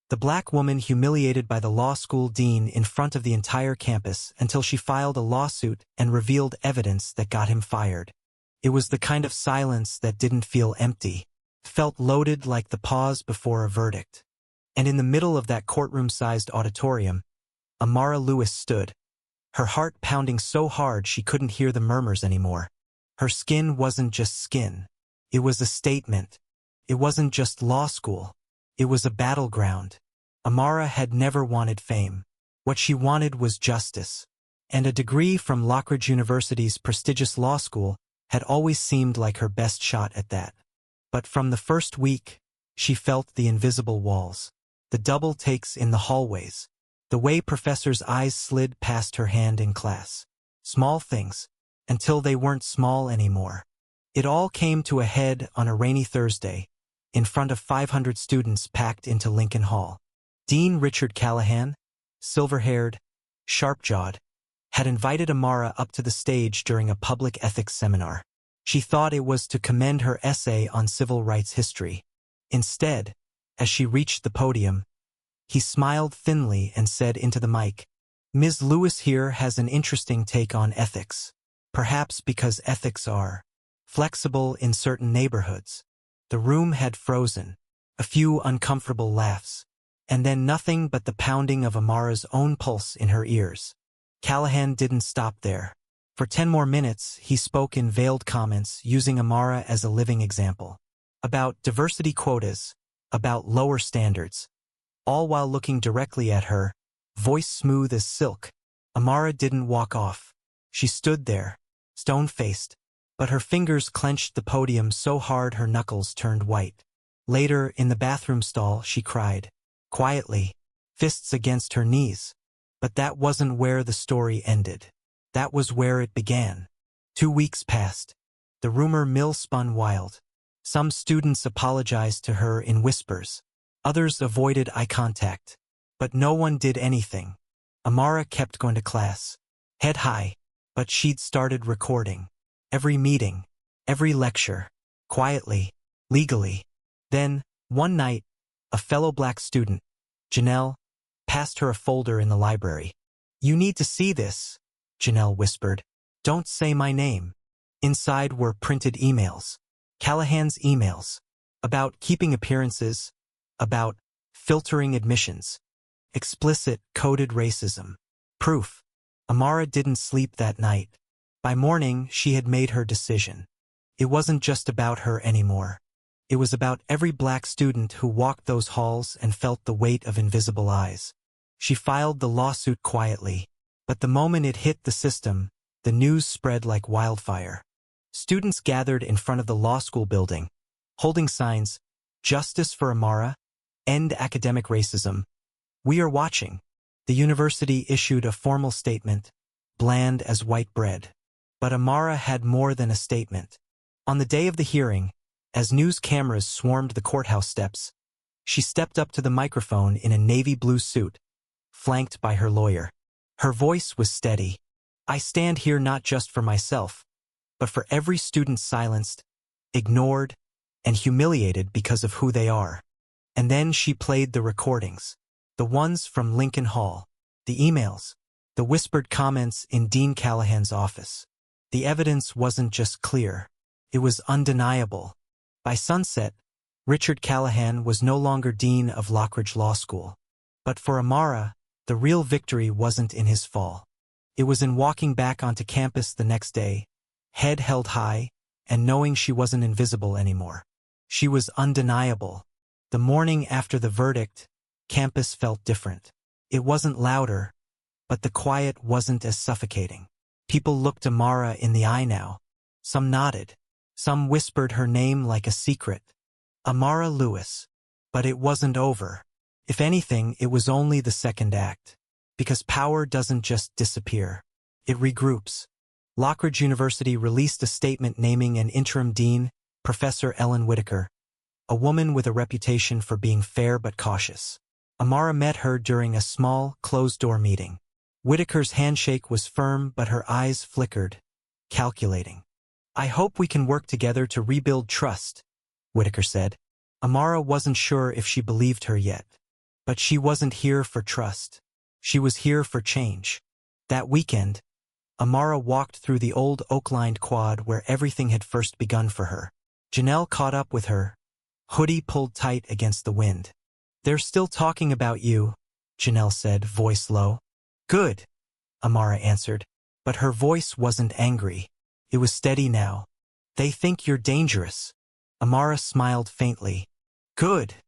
The black woman humiliated by the law school dean in front of the entire campus until she filed a lawsuit and revealed evidence that got him fired. It was the kind of silence that didn't feel empty. It felt loaded like the pause before a verdict. And in the middle of that courtroom-sized auditorium, Amara Lewis stood, her heart pounding so hard she couldn't hear the murmurs anymore. Her skin wasn't just skin. It was a statement. It wasn't just law school. It was a battleground. Amara had never wanted fame. What she wanted was justice. And a degree from Lockridge University's prestigious law school had always seemed like her best shot at that. But from the first week, she felt the invisible walls, the double takes in the hallways, the way professors' eyes slid past her hand in class. Small things, until they weren't small anymore. It all came to a head on a rainy Thursday, in front of 500 students packed into Lincoln Hall. Dean Richard Callahan, silver-haired, sharp-jawed, had invited Amara up to the stage during a public ethics seminar. She thought it was to commend her essay on civil rights history. Instead, as she reached the podium, he smiled thinly and said into the mic, "Ms. Lewis here has an interesting take on ethics. Perhaps because ethics are flexible in certain neighborhoods." The room had frozen, a few uncomfortable laughs, and then nothing but the pounding of Amara's own pulse in her ears. Callahan didn't stop there. For 10 more minutes, he spoke in veiled comments using Amara as a living example. About diversity quotas, about lower standards. All while looking directly at her, voice smooth as silk. Amara didn't walk off. She stood there, stone-faced, but her fingers clenched the podium so hard her knuckles turned white. Later, in the bathroom stall, she cried, quietly, fists against her knees. But that wasn't where the story ended. That was where it began. 2 weeks passed. The rumor mill spun wild. Some students apologized to her in whispers. Others avoided eye contact. But no one did anything. Amara kept going to class, head high, but she'd started recording. Every meeting, every lecture, quietly, legally. Then, one night, a fellow black student, Janelle, passed her a folder in the library. "You need to see this," Janelle whispered. "Don't say my name." Inside were printed emails. Callahan's emails. About keeping appearances. About filtering admissions. Explicit, coded racism. Proof. Amara didn't sleep that night. By morning, she had made her decision. It wasn't just about her anymore. It was about every black student who walked those halls and felt the weight of invisible eyes. She filed the lawsuit quietly, but the moment it hit the system, the news spread like wildfire. Students gathered in front of the law school building, holding signs, "Justice for Amara," "End academic racism." "We are watching." The university issued a formal statement, bland as white bread. But Amara had more than a statement. On the day of the hearing, as news cameras swarmed the courthouse steps, she stepped up to the microphone in a navy blue suit, flanked by her lawyer. Her voice was steady. "I stand here not just for myself, but for every student silenced, ignored, and humiliated because of who they are." And then she played the recordings. The ones from Lincoln Hall. The emails. The whispered comments in Dean Callahan's office. The evidence wasn't just clear. It was undeniable. By sunset, Richard Callahan was no longer dean of Lockridge Law School. But for Amara, the real victory wasn't in his fall. It was in walking back onto campus the next day, head held high, and knowing she wasn't invisible anymore. She was undeniable. The morning after the verdict, campus felt different. It wasn't louder, but the quiet wasn't as suffocating. People looked Amara in the eye now. Some nodded. Some whispered her name like a secret. Amara Lewis. But it wasn't over. If anything, it was only the second act. Because power doesn't just disappear. It regroups. Lockridge University released a statement naming an interim dean, Professor Ellen Whitaker, a woman with a reputation for being fair but cautious. Amara met her during a small, closed-door meeting. Whitaker's handshake was firm, but her eyes flickered, calculating. "I hope we can work together to rebuild trust," Whitaker said. Amara wasn't sure if she believed her yet. But she wasn't here for trust. She was here for change. That weekend, Amara walked through the old oak-lined quad where everything had first begun for her. Janelle caught up with her, hoodie pulled tight against the wind. "They're still talking about you," Janelle said, voice low. "Good," Amara answered, but her voice wasn't angry. It was steady now. "They think you're dangerous." Amara smiled faintly. "Good,"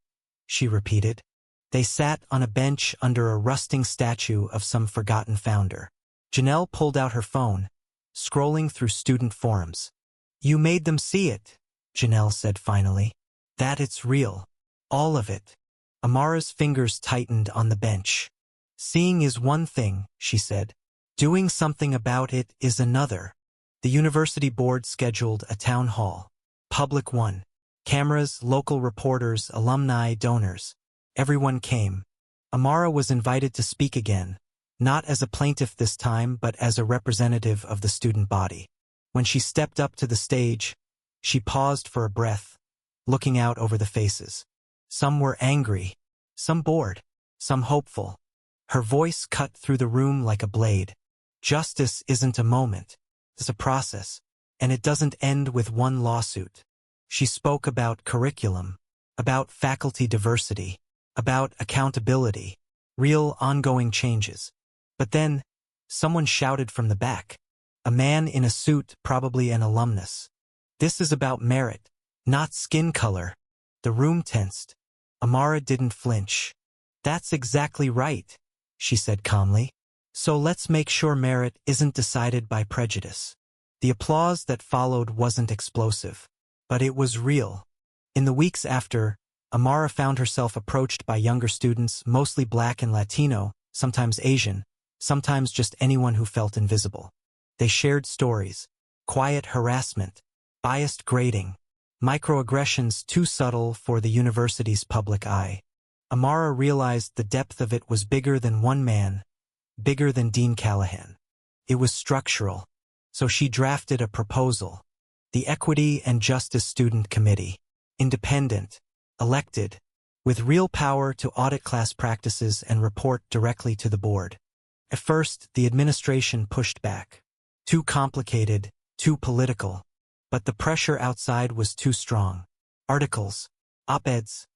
she repeated. They sat on a bench under a rusting statue of some forgotten founder. Janelle pulled out her phone, scrolling through student forums. "You made them see it," Janelle said finally. "That it's real. All of it." Amara's fingers tightened on the bench. "Seeing is one thing," she said. "Doing something about it is another." The university board scheduled a town hall. Public one. Cameras, local reporters, alumni, donors. Everyone came. Amara was invited to speak again, not as a plaintiff this time, but as a representative of the student body. When she stepped up to the stage, she paused for a breath, looking out over the faces. Some were angry, some bored, some hopeful. Her voice cut through the room like a blade. Justice isn't a moment, it's a process, and it doesn't end with one lawsuit. She spoke about curriculum, about faculty diversity, about accountability, real ongoing changes. But then, someone shouted from the back. A man in a suit, probably an alumnus. "This is about merit, not skin color." The room tensed. Amara didn't flinch. "That's exactly right," she said calmly. "So let's make sure merit isn't decided by prejudice." The applause that followed wasn't explosive, but it was real. In the weeks after, Amara found herself approached by younger students, mostly Black and Latino, sometimes Asian, sometimes just anyone who felt invisible. They shared stories, quiet harassment, biased grading, microaggressions too subtle for the university's public eye. Amara realized the depth of it was bigger than one man, bigger than Dean Callahan. It was structural, so she drafted a proposal. The Equity and Justice Student Committee, independent, elected, with real power to audit class practices and report directly to the board. At first, the administration pushed back. Too complicated, too political. But the pressure outside was too strong. Articles, op-eds,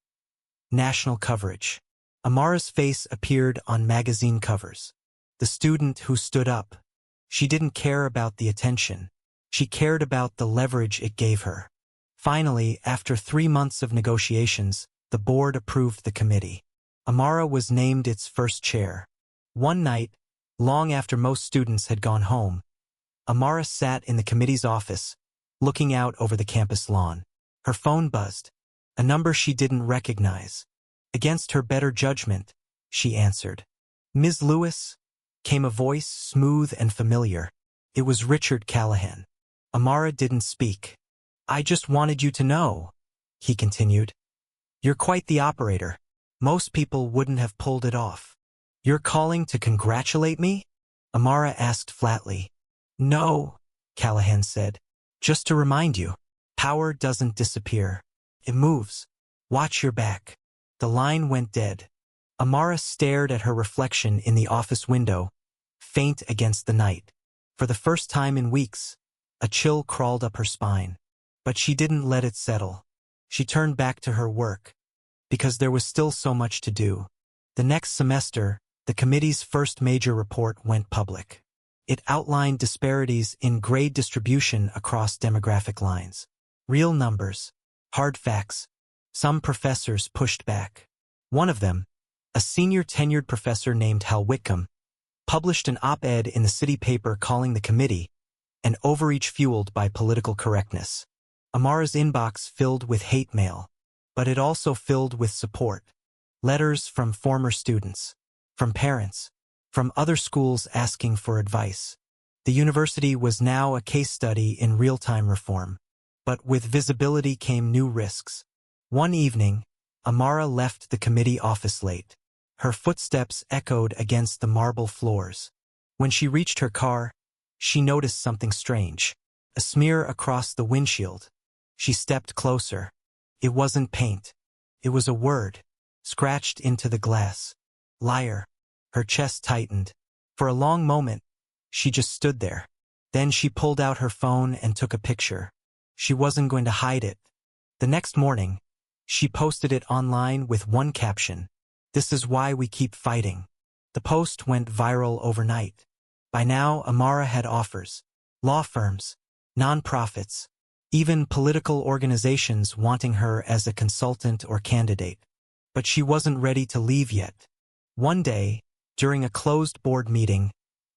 national coverage. Amara's face appeared on magazine covers. The student who stood up. She didn't care about the attention. She cared about the leverage it gave her. Finally, after 3 months of negotiations, the board approved the committee. Amara was named its first chair. One night, long after most students had gone home, Amara sat in the committee's office, looking out over the campus lawn. Her phone buzzed, a number she didn't recognize. Against her better judgment, she answered. "Ms. Lewis?" came a voice, smooth and familiar. It was Richard Callahan. Amara didn't speak. "I just wanted you to know," he continued. "You're quite the operator. Most people wouldn't have pulled it off." "You're calling to congratulate me?" Amara asked flatly. "No," Callahan said. "Just to remind you, power doesn't disappear. It moves. Watch your back." The line went dead. Amara stared at her reflection in the office window, faint against the night. For the first time in weeks, a chill crawled up her spine. But she didn't let it settle. She turned back to her work, because there was still so much to do. The next semester, the committee's first major report went public. It outlined disparities in grade distribution across demographic lines. Real numbers, hard facts. Some professors pushed back. One of them, a senior tenured professor named Hal Whitcomb, published an op-ed in the city paper calling the committee an overreach fueled by political correctness. Amara's inbox filled with hate mail, but it also filled with support. Letters from former students, from parents, from other schools asking for advice. The university was now a case study in real-time reform. But with visibility came new risks. One evening, Amara left the committee office late. Her footsteps echoed against the marble floors. When she reached her car, she noticed something strange. A smear across the windshield. She stepped closer. It wasn't paint. It was a word. scratched into the glass. Liar. Her chest tightened. For a long moment, she just stood there. Then she pulled out her phone and took a picture. She wasn't going to hide it. The next morning, she posted it online with one caption: "This is why we keep fighting." The post went viral overnight. By now, Amara had offers. Law firms, nonprofits, even political organizations wanting her as a consultant or candidate. But she wasn't ready to leave yet. One day, during a closed board meeting,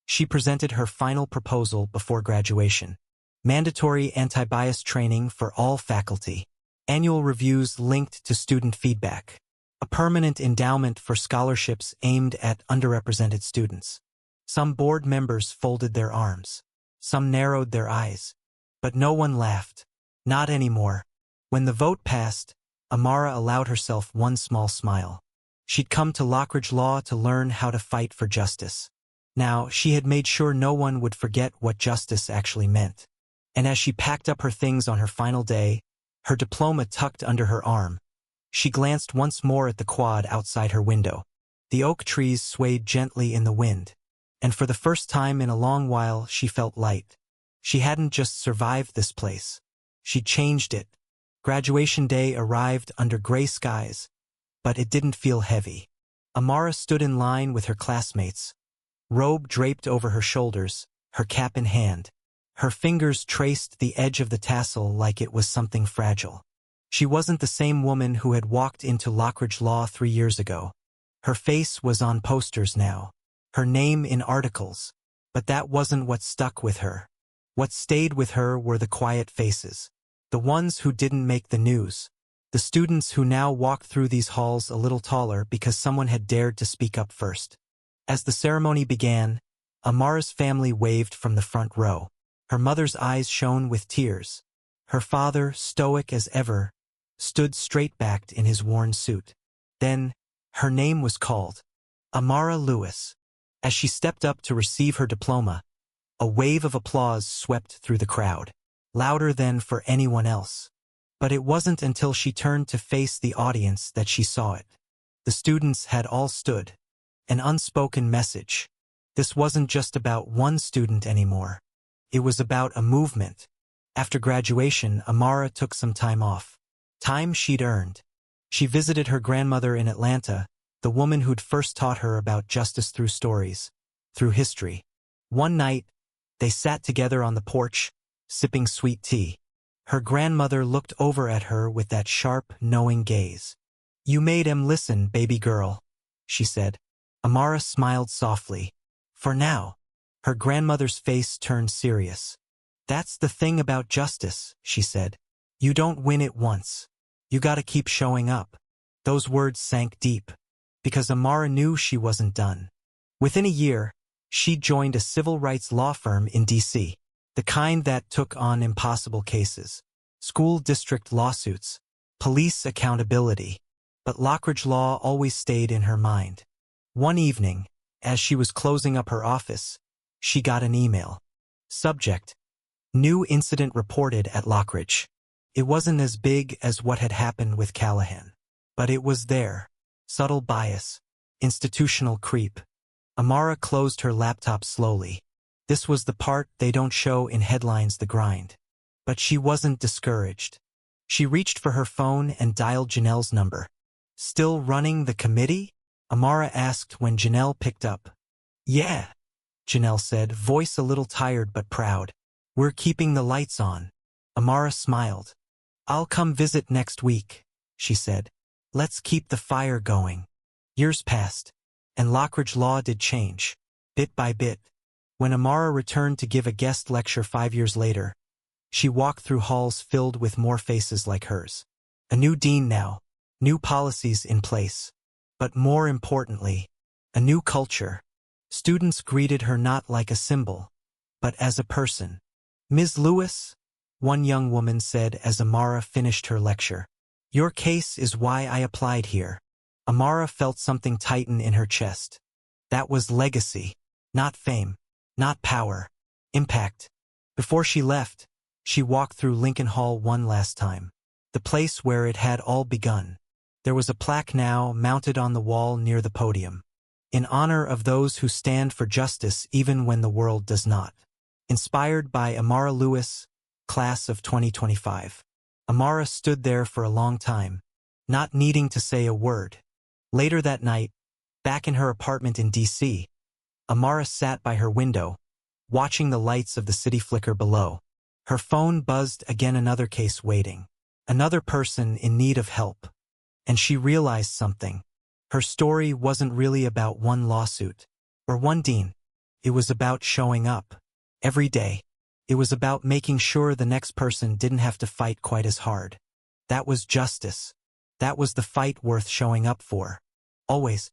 she presented her final proposal before graduation. Mandatory anti-bias training for all faculty. Annual reviews linked to student feedback. A permanent endowment for scholarships aimed at underrepresented students. Some board members folded their arms. Some narrowed their eyes. But no one laughed. Not anymore. When the vote passed, Amara allowed herself one small smile. She'd come to Lockridge Law to learn how to fight for justice. Now, she had made sure no one would forget what justice actually meant. And as she packed up her things on her final day, her diploma tucked under her arm, she glanced once more at the quad outside her window. The oak trees swayed gently in the wind, and for the first time in a long while she felt light. She hadn't just survived this place. She'd changed it. Graduation day arrived under gray skies, but it didn't feel heavy. Amara stood in line with her classmates, robe draped over her shoulders, her cap in hand. Her fingers traced the edge of the tassel like it was something fragile. She wasn't the same woman who had walked into Lockridge Law 3 years ago. Her face was on posters now, her name in articles, but that wasn't what stuck with her. What stayed with her were the quiet faces, the ones who didn't make the news, the students who now walked through these halls a little taller because someone had dared to speak up first. As the ceremony began, Amara's family waved from the front row. Her mother's eyes shone with tears. Her father, stoic as ever, stood straight-backed in his worn suit. Then, her name was called. Amara Lewis. As she stepped up to receive her diploma, a wave of applause swept through the crowd, louder than for anyone else. But it wasn't until she turned to face the audience that she saw it. The students had all stood. An unspoken message. This wasn't just about one student anymore. It was about a movement. After graduation, Amara took some time off. Time she'd earned. She visited her grandmother in Atlanta, the woman who'd first taught her about justice through stories, through history. One night, they sat together on the porch, sipping sweet tea. Her grandmother looked over at her with that sharp, knowing gaze. "You made him listen, baby girl," she said. Amara smiled softly. For now. Her grandmother's face turned serious. "That's the thing about justice," she said. "You don't win it once. You gotta keep showing up." Those words sank deep, because Amara knew she wasn't done. Within a year, she joined a civil rights law firm in D.C., the kind that took on impossible cases, school district lawsuits, police accountability. But Lockridge Law always stayed in her mind. One evening, as she was closing up her office, she got an email. Subject: New incident reported at Lockridge. It wasn't as big as what had happened with Callahan. But it was there. Subtle bias. Institutional creep. Amara closed her laptop slowly. This was the part they don't show in headlines, the grind. But she wasn't discouraged. She reached for her phone and dialed Janelle's number. "Still running the committee?" Amara asked when Janelle picked up. "Yeah," Janelle said, voice a little tired but proud. "We're keeping the lights on." Amara smiled. "I'll come visit next week," she said. "Let's keep the fire going." Years passed, and Lockridge Law did change, bit by bit. When Amara returned to give a guest lecture 5 years later, she walked through halls filled with more faces like hers. A new dean now, new policies in place. But more importantly, a new culture. Students greeted her not like a symbol, but as a person. "Ms. Lewis," one young woman said as Amara finished her lecture, "your case is why I applied here." Amara felt something tighten in her chest. That was legacy, not fame, not power, impact. Before she left, she walked through Lincoln Hall one last time, the place where it had all begun. There was a plaque now mounted on the wall near the podium, in honor of those who stand for justice even when the world does not. Inspired by Amara Lewis, class of 2025. Amara stood there for a long time, not needing to say a word. Later that night, back in her apartment in D.C., Amara sat by her window, watching the lights of the city flicker below. Her phone buzzed again, another case waiting, another person in need of help. And she realized something. Her story wasn't really about one lawsuit or one dean. It was about showing up every day. It was about making sure the next person didn't have to fight quite as hard. That was justice. That was the fight worth showing up for. Always.